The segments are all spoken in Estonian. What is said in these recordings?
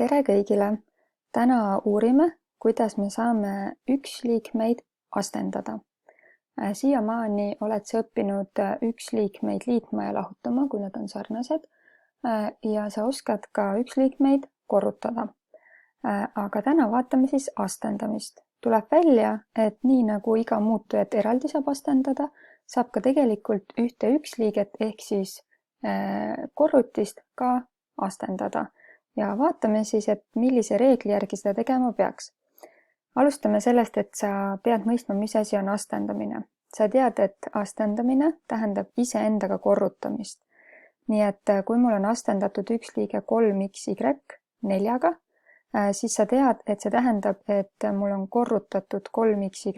Tere kõigile! Täna uurime, kuidas me saame üksliikmeid astendada. Siiamaani oled sa õppinud üksliikmeid liitma ja lahutama, kui nad on sarnased, ja sa oskad ka üksliikmeid korrutada. Aga täna vaatame siis astendamist. Tuleb välja, et nii nagu iga muutujat eraldi saab astendada, saab ka tegelikult ühte üksliiget ehk siis korrutist ka astendada. Ja vaatame siis, et millise reegli järgi seda tegema peaks. Alustame sellest, et sa pead mõistma, mis asi on astendamine. Sa tead, et astendamine tähendab iseendaga korrutamist. Nii et kui mul on astendatud üksliige 3xy 4-ga, siis sa tead, et see tähendab, et mul on korrutatud 3xy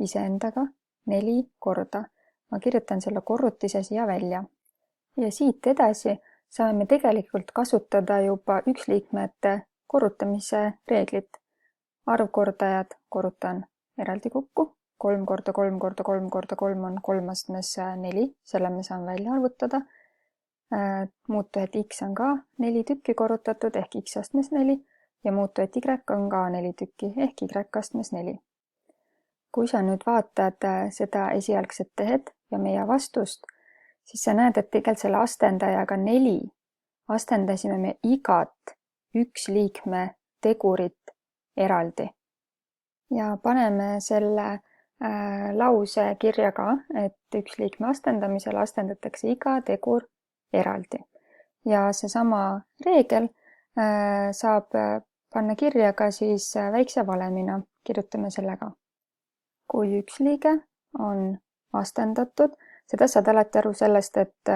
iseendaga 4 korda. Ma kirjutan selle korrutise siia välja. Ja siit edasi saame tegelikult kasutada juba üksliikmete korrutamise reeglit. Arvkordajad korrutan eraldi kokku. 3 korda 3 korda 3 korda 3 on 3 astmes 4, selle me saame välja arvutada. Muutujat x on ka 4 tükki korrutatud ehk x astmes 4 ja muutujat y on ka 4 tükki ehk y astmes 4. Kui sa nüüd vaatad seda esialgset tehet ja meie vastust, siis sa näed, et tegelikult selle astendajaga 4 astendasime me igat üksliikme tegurit eraldi. Ja paneme selle lause kirja ka, et üksliikme astendamisel astendatakse iga tegur eraldi. Ja seesama reegel saab panna kirja ka siis väikse valemina. Kirjutame selle ka. Kui üksliige on astendatud, seda saad alati aru sellest, et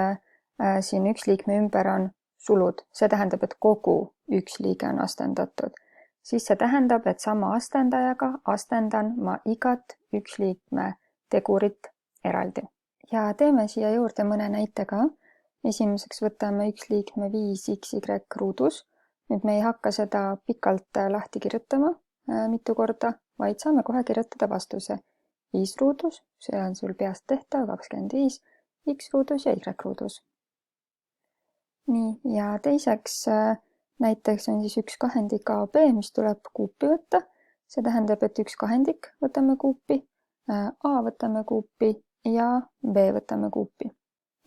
siin üksliikme ümber on sulud. See tähendab, et kogu üksliige on astendatud. Siis see tähendab, et sama astendajaga astendan ma igat üksliikme tegurit eraldi. Ja teeme siia juurde mõne näite ka. Esimeseks võtame üksliikme 5xy ruudus. Nüüd me ei hakka seda pikalt lahti kirjutama mitu korda, vaid saame kohe kirjutada vastuse. 5 ruudus, see on sul peast tehtav, 25, x ruudus ja y ruudus. Nii, ja teiseks näiteks on siis 1 kahendik AB, mis tuleb kuupi võtta. See tähendab, et 1 kahendik võtame kuupi, A võtame kuupi ja B võtame kuupi.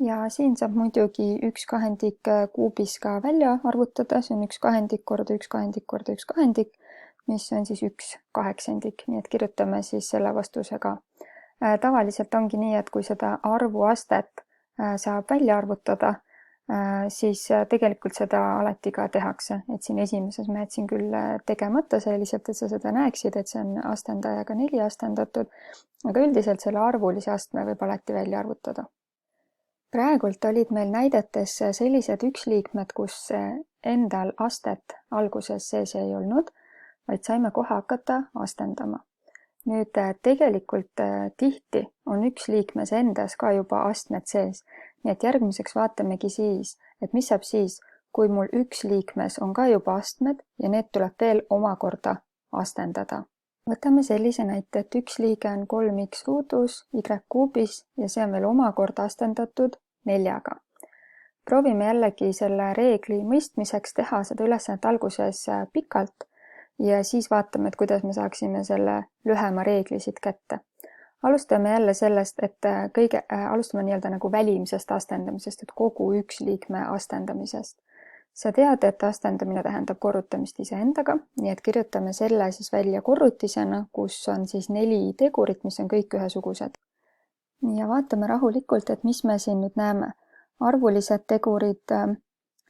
Ja siin saab muidugi 1 kahendik kuubis ka välja arvutada. See on 1 kahendik korda 1 kahendik korda 1 kahendik, mis on siis 1 kaheksandik. Nii et kirjutame siis selle vastuse ka. Tavaliselt ongi nii, et kui seda arvuastet saab välja arvutada, siis tegelikult seda alati ka tehakse. Et siin esimeses ma jätsin küll tegemata selliselt, et sa seda näeksid, et see on astendajaga 4 astendatud, aga üldiselt selle arvulise astme võib alati välja arvutada. Praegult olid meil näidetes sellised üksliikmed, kus endal astet alguses sees ei olnud, vaid saime kohe hakata astendama. Nüüd tegelikult tihti on üksliikmes endas ka juba astmed sees. Nii et järgmiseks vaatamegi siis, et mis saab siis, kui mul üksliikmes on ka juba astmed ja need tuleb veel omakorda astendada. Võtame sellise näite, et üksliige on 3x ruudus y kuubis ja see on veel omakorda astendatud 4-ga. Proovime jällegi selle reegli mõistmiseks teha seda ülesannet alguses pikalt ja siis vaatame, et kuidas me saaksime selle lühema reegli siit kätte. Alustame jälle sellest, et alustame nii-öelda nagu välimsest astendamisest, et kogu üksliikme astendamisest. Sa tead, et astendamine tähendab korrutamist iseendaga, nii et kirjutame selle siis välja korrutisena, kus on siis 4 tegurit, mis on kõik ühesugused. Ja vaatame rahulikult, et mis me siin nüüd näeme. Arvulised tegurid,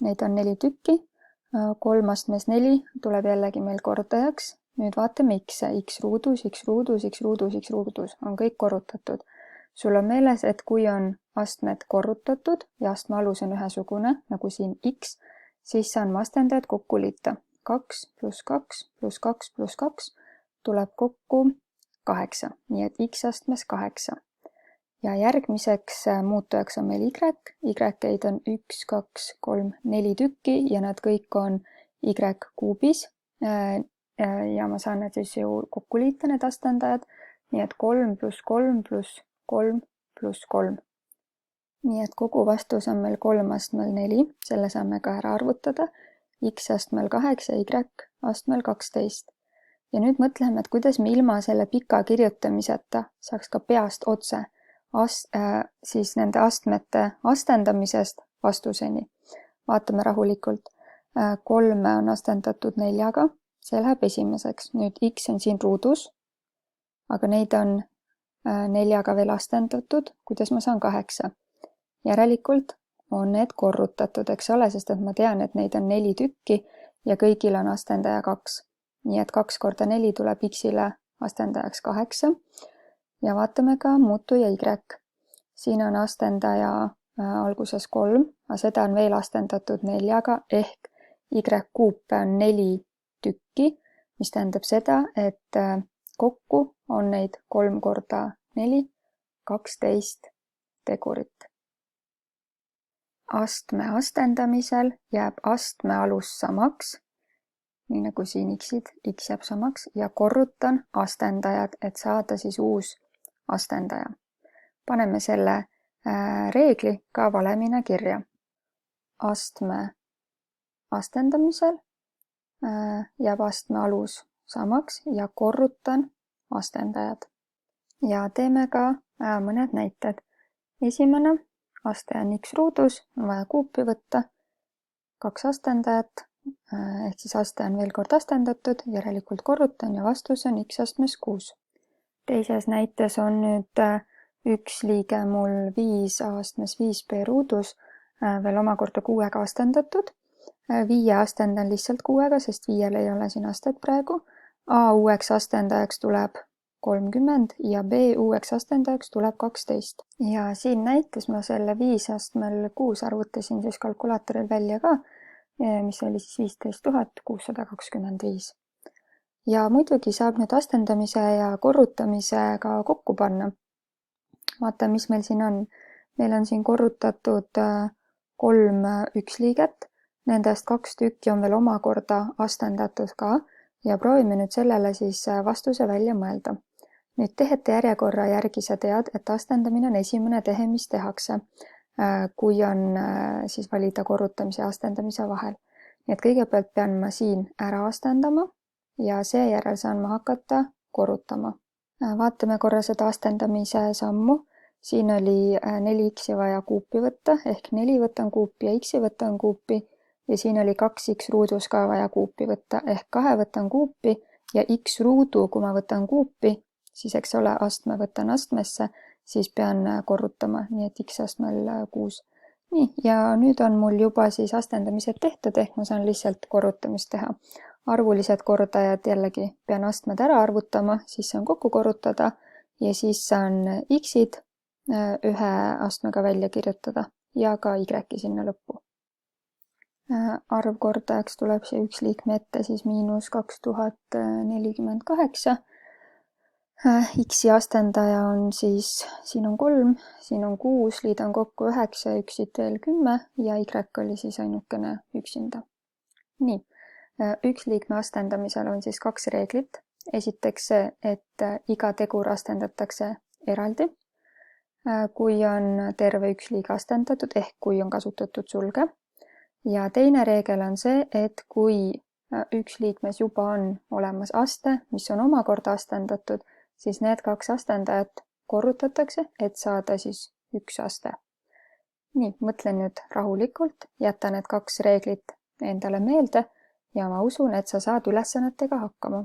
neid on 4 tükki, 3 astmes 4 tuleb jällegi meil kordajaks. Nüüd vaatame x ruudus, x ruudus, x ruudus, x ruudus on kõik korrutatud. Sul on meeles, et kui on astmed korrutatud ja astme alus on ühesugune, nagu siin x, siis saame astendajad kokku liita. 2 pluss 2 pluss 2 pluss 2 tuleb kokku 8, nii et x astmes 8. Ja järgmiseks muutujaks on meil y-eid on 1, 2, 3, 4 tükki ja nad kõik on y kuubis. Ja ma saan need siis ju kokku liita, need astendajad, nii et 3 pluss 3 pluss 3 pluss 3. Nii et kogu vastus on meil 3 astmel 4, selle saame ka ära arvutada X astmel 8 ja Y astmel 12. Ja nüüd mõtleme, et kuidas me ilma selle pika kirjutamiseta saaks ka peast otse siis nende astmete astendamisest vastuseni. Vaatame rahulikult. 3 on astendatud 4-ga, see läheb esimeseks. Nüüd X on siin ruudus, aga neid on 4-ga veel astendatud. Kuidas ma saan 8? Järelikult on need korrutatud, eks ole, sest et ma tean, et neid on 4 tükki ja kõigil on astendaja 2. Nii et 2 korda 4 tuleb X-ile astendajaks 8. Ja vaatame ka muutuja Y. Siin on astendaja alguses 3, aga seda on veel astendatud 4-ga ehk Y kuupe on 4 tükki, mis tähendab seda, et kokku on neid 3 korda 4, 12 tegurit. Astme astendamisel jääb astme alus samaks, nii nagu siin X-id, X jääb samaks ja korrutan astendajad, et saada siis uus astendaja. Paneme selle reegli ka valemina kirja. Astme astendamisel jääb astme alus samaks ja korrutan astendajad. Ja teeme ka mõned näited. Esimene, aste on X ruudus, on vaja kuupi võtta, 2 astendajat, ehk siis aste on veel kord astendatud, järelikult korrutan ja vastus on X astmes 6. Teises näites on nüüd üks liige mul 5 astmes 5b ruudus veel omakorda 6-ga astendatud. 5 astendan lihtsalt 6-ga, sest 5-l ei ole siin astet praegu. A uueks astendajaks tuleb 30 ja B uueks astendajaks tuleb 12. Ja siin näites ma selle 5 astmel 6 arvutasin siis kalkulaatoril välja ka, mis oli siis 15 625. Ja muidugi saab nüüd astendamise ja korrutamise ka kokku panna. Vaata, mis meil siin on. Meil on siin korrutatud 3 üksliiget, nendest 2 tükki on veel omakorda astendatud ka ja proovime nüüd sellele siis vastuse välja mõelda. Nüüd tehete järjekorra järgi sa tead, et astendamine on esimene tehe, mis tehakse, kui on siis valida korrutamise ja astendamise vahel. Nii et kõigepealt pean ma siin ära astendama ja seejärel saan ma hakata korrutama. Vaatame korra seda astendamise sammu. Siin oli 4x vaja kuupi võtta, ehk 4 võtan kuupi ja x võtan kuupi ja siin oli 2x ruudus ka vaja kuupi võtta, ehk 2 võtan kuupi ja x ruudu, kui ma võtan kuupi, siis eks ole, astme võtan astmesse, siis pean korrutama, nii et x astmel 6. Nii, ja nüüd on mul juba siis astendamised tehtud, ehk ma saan lihtsalt korrutamist teha. Arvulised kordajad jällegi pean astmed ära arvutama, siis saan kokku korrutada ja siis saan x-id ühe astmega välja kirjutada ja ka y sinna lõppu. Arvkordajaks tuleb see üks liikme ette siis miinus 2048. X-i astendaja on siis, siin on 3, siin on 6, liidan kokku 9, üksid veel 10 ja Y oli siis ainukene üksinda. Nii, üks liikme astendamisel on siis 2 reeglit. Esiteks see, et iga tegur astendatakse eraldi. Kui on terve üks liige astendatud, ehk kui on kasutatud sulge. Ja teine reegel on see, et kui üks liikmes juba on olemas aste, mis on omakorda astendatud, siis need 2 astendajat korrutatakse, et saada siis üks aste. Nii, mõtlen nüüd rahulikult, jäta need 2 reeglit endale meelde ja ma usun, et sa saad ülesannetega hakkama.